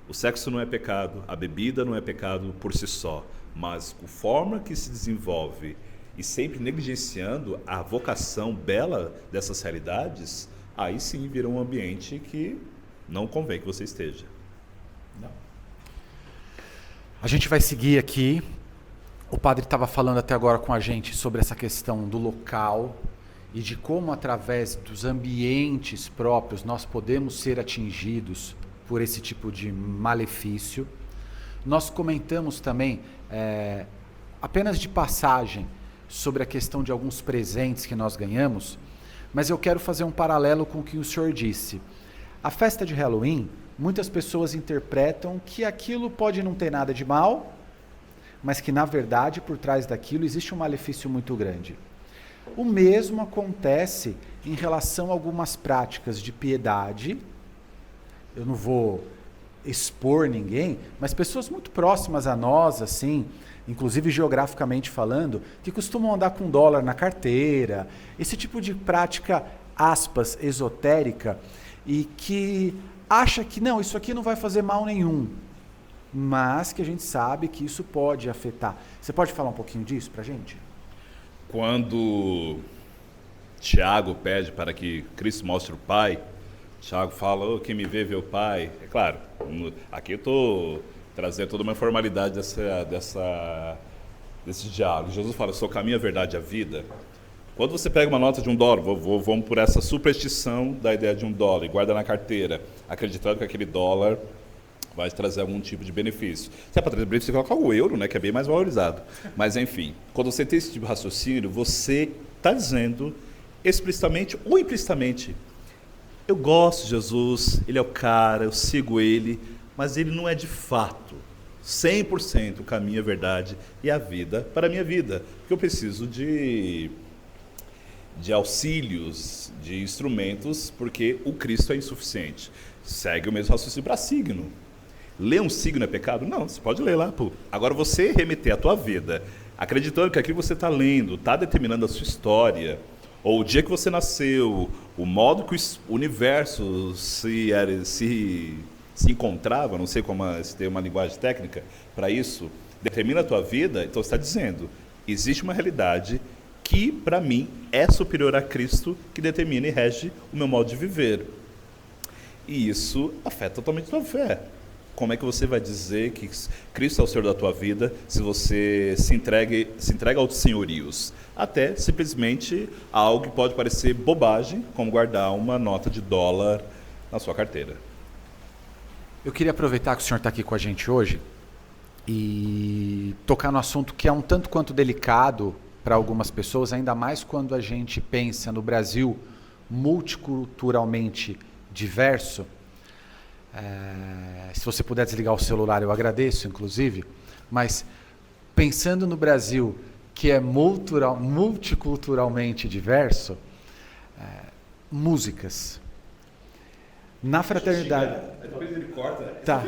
O sexo não é pecado, a bebida não é pecado por si só, mas a forma que se desenvolve e sempre negligenciando a vocação bela dessas realidades, aí sim vira um ambiente que não convém que você esteja. Não. A gente vai seguir aqui. O padre estava falando até agora com a gente sobre essa questão do local e de como, através dos ambientes próprios, nós podemos ser atingidos por esse tipo de malefício. Nós comentamos também, apenas de passagem, sobre a questão de alguns presentes que nós ganhamos, mas eu quero fazer um paralelo com o que o senhor disse. A festa de Halloween, muitas pessoas interpretam que aquilo pode não ter nada de mal, mas que, na verdade, por trás daquilo existe um malefício muito grande. O mesmo acontece em relação a algumas práticas de piedade. Eu não vou expor ninguém, mas pessoas muito próximas a nós, assim, inclusive geograficamente falando, que costumam andar com dólar na carteira, esse tipo de prática, aspas, esotérica, e que acha que não, isso aqui não vai fazer mal nenhum, mas que a gente sabe que isso pode afetar. Você pode falar um pouquinho disso pra gente? Quando Tiago pede para que Cristo mostre o Pai, Tiago fala, quem me vê o Pai. É claro, aqui eu estou trazendo toda uma informalidade desse diálogo. Jesus fala, eu sou o caminho, a verdade e a vida. Quando você pega uma nota de $1, vamos por essa superstição da ideia de $1 e guarda na carteira, acreditando que aquele dólar vai trazer algum tipo de benefício. Se é para trazer benefício, você coloca o euro, né, que é bem mais valorizado. Mas, enfim, quando você tem esse tipo de raciocínio, você está dizendo explicitamente ou implicitamente, eu gosto de Jesus, ele é o cara, eu sigo ele, mas ele não é de fato 100% o caminho, a verdade e a vida para a minha vida. Porque eu preciso de auxílios, de instrumentos, porque o Cristo é insuficiente. Segue o mesmo raciocínio para signo. Ler um signo é pecado? Não, você pode ler lá. Pô. Agora você remeter a tua vida, acreditando que aquilo que você está lendo está determinando a sua história, ou o dia que você nasceu, o modo que o universo se encontrava, não sei se tem uma linguagem técnica para isso, determina a tua vida, então você está dizendo, existe uma realidade que, para mim, é superior a Cristo, que determina e rege o meu modo de viver. E isso afeta totalmente a tua fé. Como é que você vai dizer que Cristo é o Senhor da tua vida se você se entrega aos senhorios? Até simplesmente algo que pode parecer bobagem, como guardar uma nota de $1 na sua carteira. Eu queria aproveitar que o senhor está aqui com a gente hoje e tocar no assunto que é um tanto quanto delicado para algumas pessoas, ainda mais quando a gente pensa no Brasil multiculturalmente diverso. Se você puder desligar o celular, eu agradeço, inclusive, mas pensando no Brasil, que é multiculturalmente diverso, músicas. Na fraternidade... Depois ele corta, né? Tá.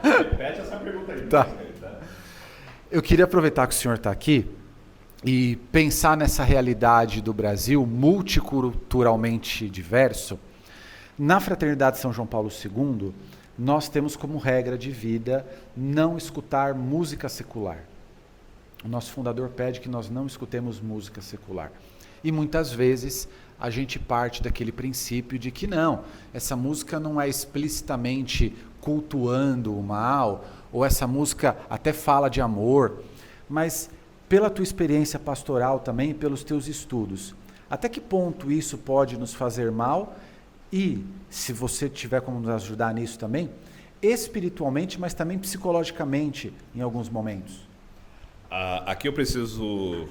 Repete essa pergunta aí. Tá. Eu queria aproveitar que o senhor está aqui e pensar nessa realidade do Brasil multiculturalmente diverso. Na Fraternidade São João Paulo II, nós temos como regra de vida não escutar música secular. O nosso fundador pede que nós não escutemos música secular. E muitas vezes a gente parte daquele princípio de que não, essa música não é explicitamente cultuando o mal, ou essa música até fala de amor, mas pela tua experiência pastoral também, pelos teus estudos, até que ponto isso pode nos fazer mal? E, se você tiver como nos ajudar nisso também, espiritualmente, mas também psicologicamente em alguns momentos. Aqui eu preciso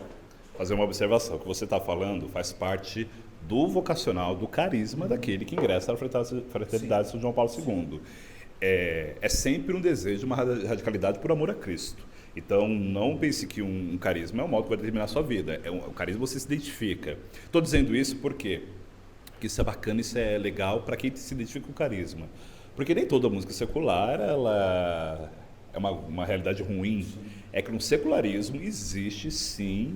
fazer uma observação. O que você está falando faz parte do vocacional, do carisma daquele que ingressa na Fraternidade São João Paulo II. É sempre um desejo, uma radicalidade por amor a Cristo. Então, não pense que um carisma é um modo que vai determinar a sua vida. O carisma você se identifica. Estou dizendo isso porque isso é bacana, isso é legal para quem se identifica com o carisma. Porque nem toda música secular ela é uma realidade ruim. Sim. É que no secularismo existe, sim,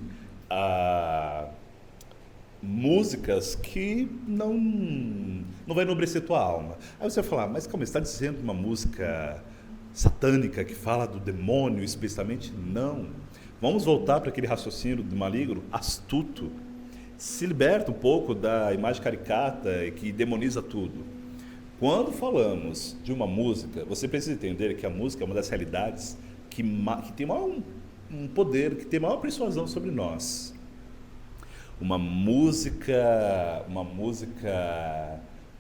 músicas que não vai enobrecer tua alma. Aí você vai falar, mas calma, você está dizendo uma música satânica que fala do demônio explicitamente? Não. Vamos voltar para aquele raciocínio do maligno astuto. Se liberta um pouco da imagem caricata que demoniza tudo. Quando falamos de uma música, você precisa entender que a música é uma das realidades que tem maior um poder, que tem maior persuasão sobre nós. Uma música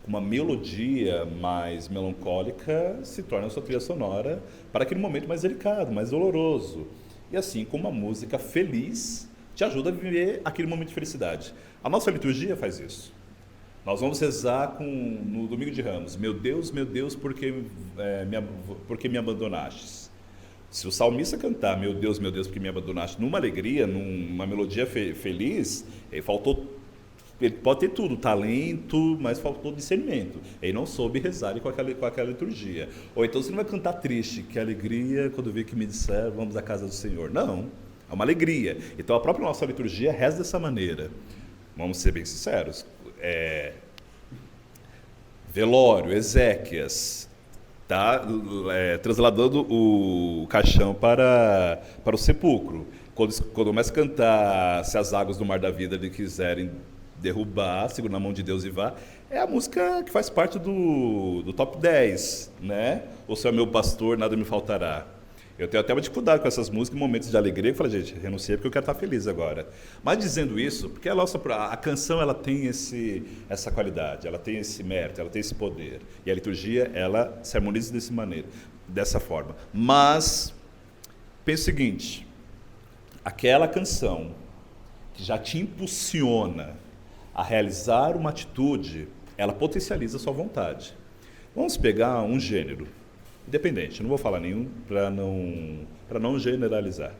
com uma melodia mais melancólica se torna a sua trilha sonora para aquele momento mais delicado, mais doloroso. E assim como uma música feliz te ajuda a viver aquele momento de felicidade. A nossa liturgia faz isso. Nós vamos rezar no Domingo de Ramos. Meu Deus, por que me abandonastes? Se o salmista cantar meu Deus, por que me abandonaste, numa alegria, numa melodia feliz, ele pode ter tudo, talento, mas faltou discernimento. Ele não soube rezar com aquela liturgia. Ou então você não vai cantar triste, que alegria quando vi que me disseram, vamos à casa do Senhor. Não, é uma alegria. Então a própria nossa liturgia reza dessa maneira. Vamos ser bem sinceros. Velório, Ezequias, está trasladando o caixão para o sepulcro. Quando começa a cantar Se as águas do mar da vida lhe quiserem derrubar, segura na mão de Deus e vá, é a música que faz parte do top 10, né? O Senhor é meu pastor, nada me faltará. Eu tenho até uma dificuldade com essas músicas em momentos de alegria. Eu falo, gente, renunciei porque eu quero estar feliz agora. Mas dizendo isso, porque a canção ela tem essa qualidade, ela tem esse mérito, ela tem esse poder. E a liturgia, ela se harmoniza dessa forma. Mas, pense o seguinte, aquela canção que já te impulsiona a realizar uma atitude, ela potencializa a sua vontade. Vamos pegar um gênero. Independente, não vou falar nenhum para não generalizar.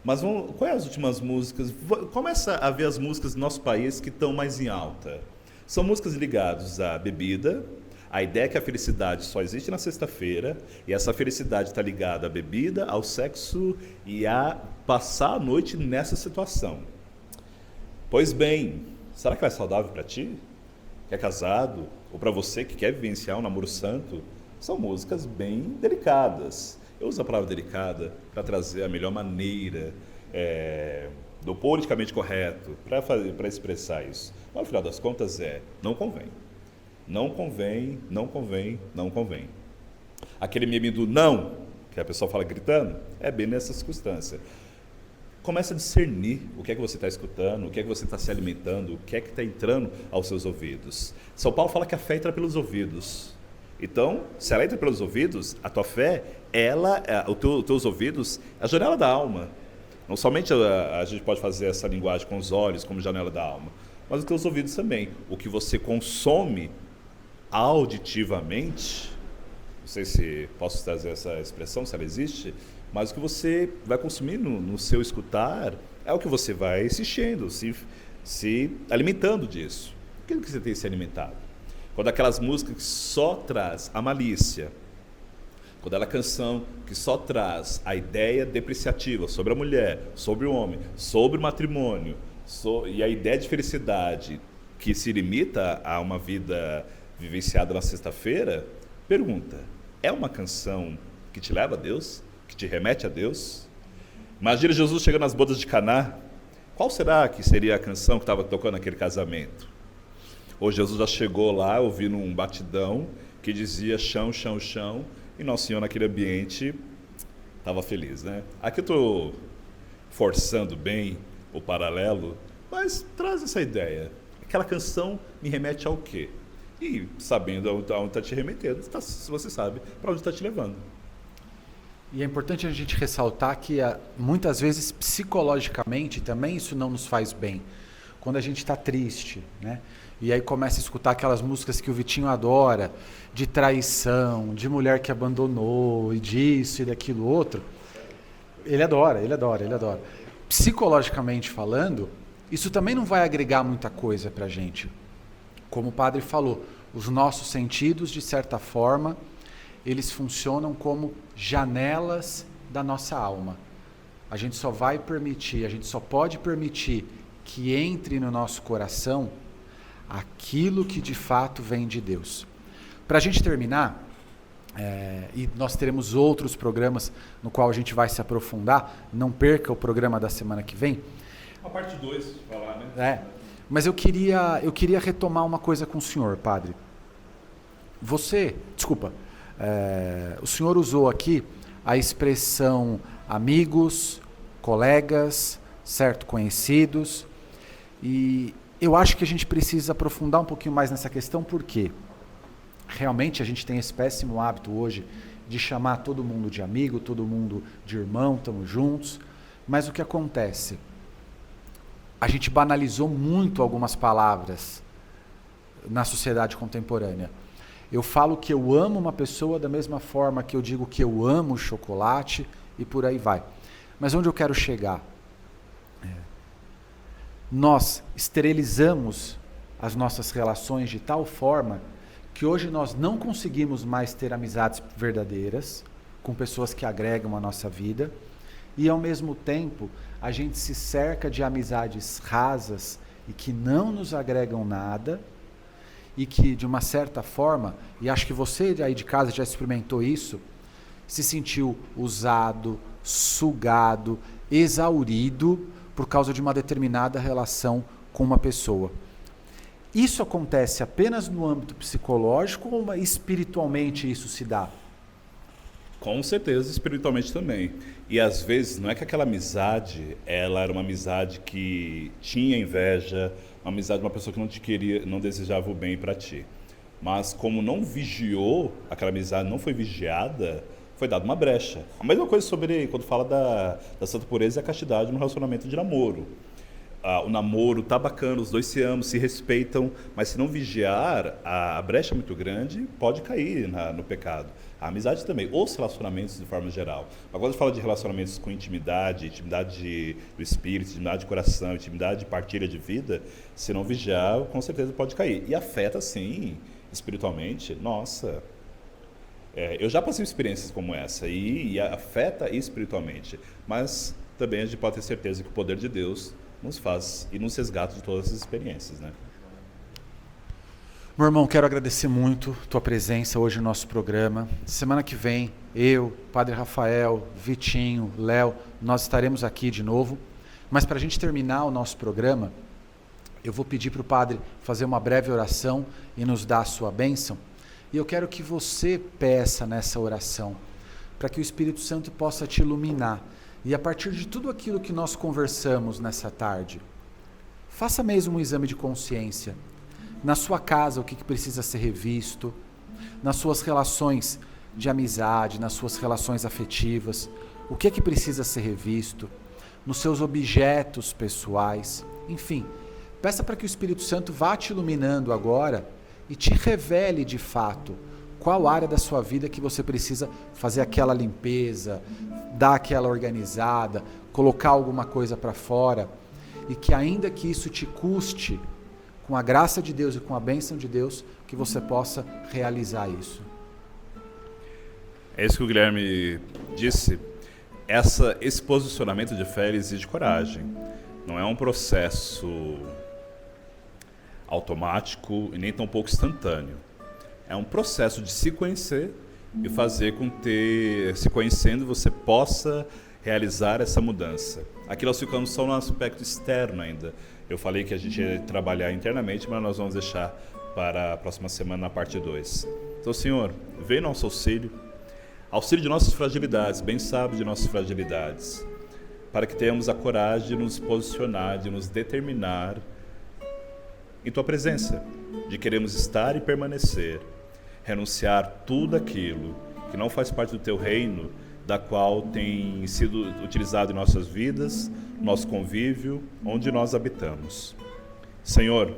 Mas quais as últimas músicas? Começa a ver as músicas do nosso país que estão mais em alta. São músicas ligadas à bebida, a ideia que a felicidade só existe na sexta-feira, e essa felicidade está ligada à bebida, ao sexo e a passar a noite nessa situação. Pois bem, será que ela é saudável para ti? Que é casado? Ou para você que quer vivenciar um namoro santo? São músicas bem delicadas. Eu uso a palavra delicada para trazer a melhor maneira do politicamente correto para expressar isso. Mas, no final das contas, não convém. Não convém, não convém, não convém. Aquele meme do não, que a pessoa fala gritando, é bem nessa circunstância. Começa a discernir o que é que você está escutando, o que é que você está se alimentando, o que é que está entrando aos seus ouvidos. São Paulo fala que a fé entra pelos ouvidos. Então, se ela entra pelos ouvidos, a tua fé, os teus ouvidos, é a janela da alma. Não somente a gente pode fazer essa linguagem com os olhos, como janela da alma, mas os teus ouvidos também. O que você consome auditivamente, não sei se posso trazer essa expressão, se ela existe, mas o que você vai consumir no seu escutar é o que você vai assistindo, se alimentando disso. O que você tem se alimentado? Quando aquelas músicas que só traz a malícia, quando aquela canção que só traz a ideia depreciativa sobre a mulher, sobre o homem, sobre o matrimônio, e a ideia de felicidade que se limita a uma vida vivenciada na sexta-feira, pergunta, é uma canção que te leva a Deus? Que te remete a Deus? Imagina Jesus chegando nas bodas de Caná, qual será que seria a canção que estava tocando naquele casamento? Ou Jesus já chegou lá ouvindo um batidão que dizia chão, chão, chão, e Nosso Senhor naquele ambiente estava feliz, né? Aqui eu estou forçando bem o paralelo, mas traz essa ideia. Aquela canção me remete ao quê? e sabendo aonde está te remetendo, você sabe para onde está te levando. E é importante a gente ressaltar que muitas vezes psicologicamente também isso não nos faz bem. Quando a gente está triste, né? E aí começa a escutar aquelas músicas que o Vitinho adora, de traição, de mulher que abandonou, e disso e daquilo outro. Ele adora. Psicologicamente falando, isso também não vai agregar muita coisa pra gente. Como o padre falou, os nossos sentidos, de certa forma, eles funcionam como janelas da nossa alma. A gente só pode permitir que entre no nosso coração aquilo que de fato vem de Deus. Para a gente terminar, e nós teremos outros programas no qual a gente vai se aprofundar, não perca o programa da semana que vem. A parte 2, falar, né? Mas eu queria retomar uma coisa com o senhor, padre. O senhor usou aqui a expressão amigos, colegas, certo, conhecidos, e eu acho que a gente precisa aprofundar um pouquinho mais nessa questão, porque realmente a gente tem esse péssimo hábito hoje de chamar todo mundo de amigo, todo mundo de irmão, estamos juntos, mas o que acontece? A gente banalizou muito algumas palavras na sociedade contemporânea. Eu falo que eu amo uma pessoa da mesma forma que eu digo que eu amo chocolate e por aí vai. Mas onde eu quero chegar? Nós esterilizamos as nossas relações de tal forma que hoje nós não conseguimos mais ter amizades verdadeiras com pessoas que agregam a nossa vida e, ao mesmo tempo, a gente se cerca de amizades rasas e que não nos agregam nada e que, de uma certa forma, e acho que você aí de casa já experimentou isso, se sentiu usado, sugado, exaurido por causa de uma determinada relação com uma pessoa. Isso acontece apenas no âmbito psicológico ou espiritualmente isso se dá? Com certeza, espiritualmente também. E às vezes não é que aquela amizade, ela era uma amizade que tinha inveja, uma amizade de uma pessoa que não te queria, não desejava o bem para ti. Mas como não vigiou, aquela amizade não foi vigiada, foi dada uma brecha. A mesma coisa sobre quando fala da santa pureza e a castidade no relacionamento de namoro. O namoro tá bacana, os dois se amam, se respeitam, mas se não vigiar, a brecha é muito grande, pode cair no pecado. A amizade também, os relacionamentos de forma geral. Agora a gente fala de relacionamentos com intimidade do espírito, intimidade de coração, intimidade de partilha de vida, se não vigiar, com certeza pode cair. E afeta, sim, espiritualmente, nossa. Eu já passei experiências como essa e afeta espiritualmente, mas também a gente pode ter certeza que o poder de Deus nos faz e nos resgata de todas essas experiências, né? Meu irmão, quero agradecer muito a tua presença hoje no nosso programa. Semana que vem, eu, Padre Rafael, Vitinho, Léo, nós estaremos aqui de novo. Mas para a gente terminar o nosso programa, eu vou pedir para o Padre fazer uma breve oração e nos dar a sua bênção. E eu quero que você peça nessa oração, para que o Espírito Santo possa te iluminar. E a partir de tudo aquilo que nós conversamos nessa tarde, faça mesmo um exame de consciência. Na sua casa, o que precisa ser revisto, nas suas relações de amizade, nas suas relações afetivas, o que precisa ser revisto, nos seus objetos pessoais, enfim. Peça para que o Espírito Santo vá te iluminando agora e te revele de fato qual área da sua vida que você precisa fazer aquela limpeza, dar aquela organizada, colocar alguma coisa para fora, e que ainda que isso te custe, com a graça de Deus e com a bênção de Deus, que você possa realizar isso. É isso que o Guilherme disse. Esse posicionamento de fé exige coragem. Não é um processo automático e nem tão pouco instantâneo. É um processo de se conhecer e fazer com que, se conhecendo, você possa realizar essa mudança. Aqui nós ficamos só no aspecto externo ainda. Eu falei que a gente ia trabalhar internamente, mas nós vamos deixar para a próxima semana na parte 2. Então, Senhor, vem nosso auxílio de nossas fragilidades, bem sabe de nossas fragilidades, para que tenhamos a coragem de nos posicionar, de nos determinar em Tua presença, de queremos estar e permanecer, renunciar tudo aquilo que não faz parte do Teu reino, da qual tem sido utilizado em nossas vidas, nosso convívio, onde nós habitamos. Senhor,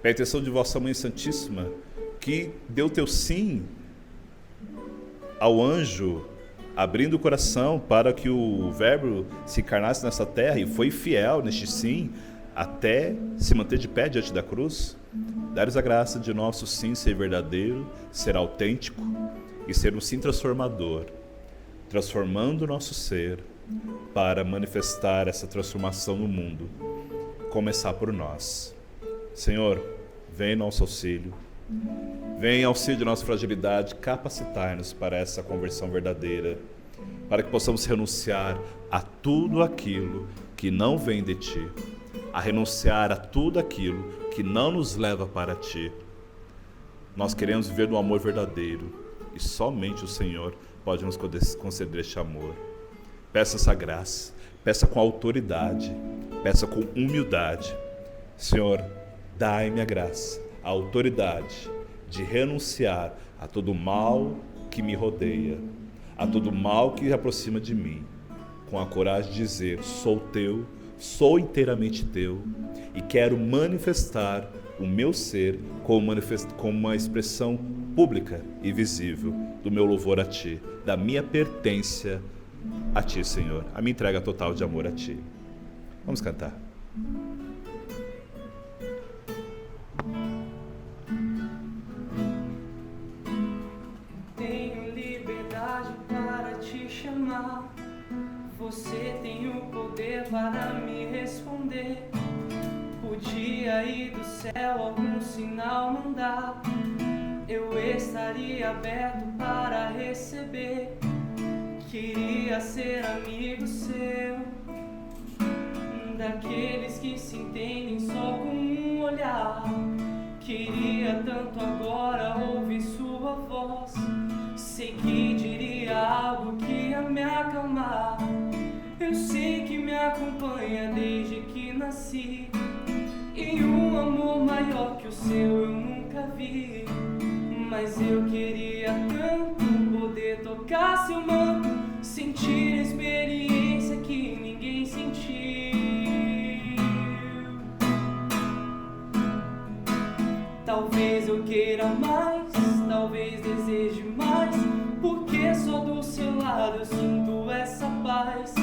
pela intenção de Vossa Mãe Santíssima, que deu Teu sim ao anjo, abrindo o coração para que o Verbo se encarnasse nessa terra e foi fiel neste sim, até se manter de pé diante da cruz, dá-nos a graça de nosso sim ser verdadeiro, ser autêntico e ser um sim transformador, transformando o nosso ser para manifestar essa transformação no mundo. Começar por nós. Senhor, vem em nosso auxílio, vem em auxílio de nossa fragilidade, capacitar-nos para essa conversão verdadeira, para que possamos renunciar a tudo aquilo que não vem de Ti, a renunciar a tudo aquilo que não nos leva para Ti. Nós queremos viver no amor verdadeiro e somente o Senhor pode nos conceder este amor. Peça essa graça, peça com autoridade, peça com humildade. Senhor, dai-me a graça, a autoridade de renunciar a todo mal que me rodeia, a todo mal que se aproxima de mim, com a coragem de dizer: sou Teu, sou inteiramente Teu e quero manifestar o meu ser como uma expressão pública e visível do meu louvor a Ti, da minha pertença a Ti, Senhor, a minha entrega total de amor a Ti. Vamos cantar. Tenho liberdade para te chamar. Você tem o poder para me responder. Podia ir do céu algum sinal mandar. Eu estaria aberto para receber. Queria ser amigo seu, daqueles que se entendem só com um olhar. Queria tanto agora ouvir sua voz. Sei que diria algo que ia me acalmar. Eu sei que me acompanha desde que nasci, e um amor maior que o seu eu nunca vi. Mas eu queria tanto poder tocar seu manto, sentir a experiência que ninguém sentiu. Talvez eu queira mais, talvez deseje mais, porque só do seu lado eu sinto essa paz.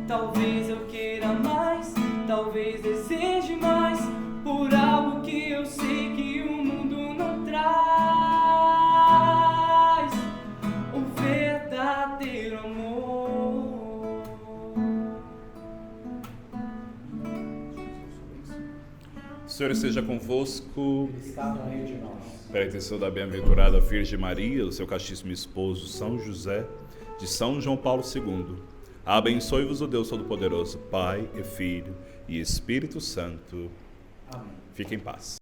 Talvez eu queira mais, talvez deseje mais, por algo que eu sei que o mundo não traz, o verdadeiro amor. O Senhor esteja convosco. Está no meio de nós. Pela intenção da bem-aventurada Virgem Maria, do seu castíssimo esposo São José, de São João Paulo II, abençoe-vos o Deus Todo-Poderoso, Pai e Filho e Espírito Santo. Amém. Fiquem em paz.